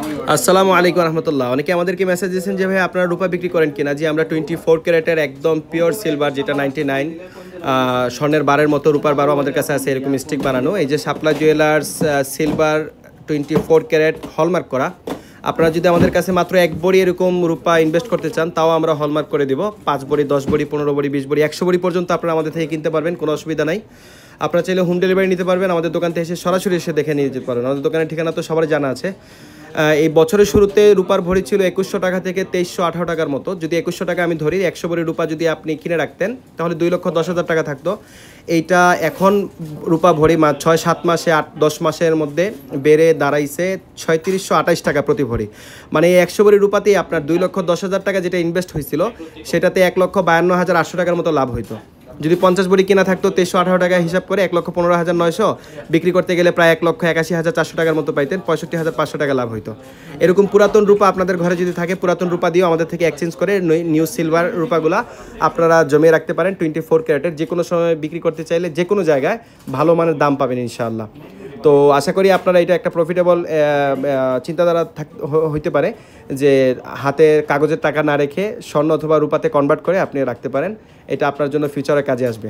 আসসালামু আলাইকুম রহমতুল্লাহ। অনেকে আমাদেরকে মেসেজ দিয়েছেন যে ভাই আপনারা রূপা বিক্রি করেন কিনা। জি, আমরা 24 ক্যারেটের একদম পিওর সিলভার, যেটা 99 স্বর্ণের বারের মতো রূপার বারও আমাদের কাছে আছে, এরকম স্টিক বানানো। এই যে শাপলা জুয়েলার্স সিলভার 24 ক্যারেট হলমার্ক করা। আপনারা যদি আমাদের কাছে মাত্র এক বড়ি এরকম রূপা ইনভেস্ট করতে চান, তাও আমরা হলমার্ক করে দিব। 5 বড়ি, 10 বড়ি, 15 বড়ি, 20 বড়ি, 100 বড়ি পর্যন্ত আপনারা আমাদের থেকে কিনতে পারবেন, কোনো অসুবিধা নাই। আপনারা চাইলে হোম ডেলিভারি নিতে পারবেন, আমাদের দোকান থেকে এসে সরাসরি এসে দেখে নিয়ে যেতে পারবেন। আমাদের দোকানের ঠিকানা তো সবার জানা আছে। এই বছরের শুরুতে রূপার ভরি ছিল 2100 টাকা থেকে 2318 টাকার মতো। যদি 2100 টাকা আমি ধরি, 100 ভরি রূপা যদি আপনি কিনে রাখতেন তাহলে 2,10,000 টাকা থাকতো। এইটা এখন রূপা ভরি 6-7 মাসে 8-10 মাসের মধ্যে বেড়ে দাঁড়াইছে 3628 টাকা প্রতি ভরি। মানে এই 100 ভরি রূপাতেই আপনার 2,10,000 টাকা যেটা ইনভেস্ট হয়েছিল, সেটাতে 1,52,800 টাকার মতো লাভ হইতো। যদি 50 বড়ি কিনা থাকতো 2318 টাকা হিসাব করে 1,15,900, বিক্রি করতে গেলে প্রায় 1,81,400 টাকার মতো পাইতেন, 65,500 টাকা লাভ হইতো। এরকম পুরাতন রূপা আপনাদের ঘরে যদি থাকে, পুরাতন রূপা দিয়েও আমাদের থেকে এক্সচেঞ্জ করে নিউ সিলভার রূপাগুলা আপনারা জমিয়ে রাখতে পারেন। 24 ক্যারেটের যে কোনো সময় বিক্রি করতে চাইলে যে কোনো জায়গায় ভালো মানের দাম পাবেন ইনশাআল্লাহ। তো আশা করি আপনারা এটা একটা প্রফিটেবল চিন্তাধারা হইতে পারে যে হাতে কাগজের টাকা না রেখে স্বর্ণ অথবা রূপাতে কনভার্ট করে আপনি রাখতে পারেন। এটা আপনার জন্য ফিউচারে কাজে আসবে।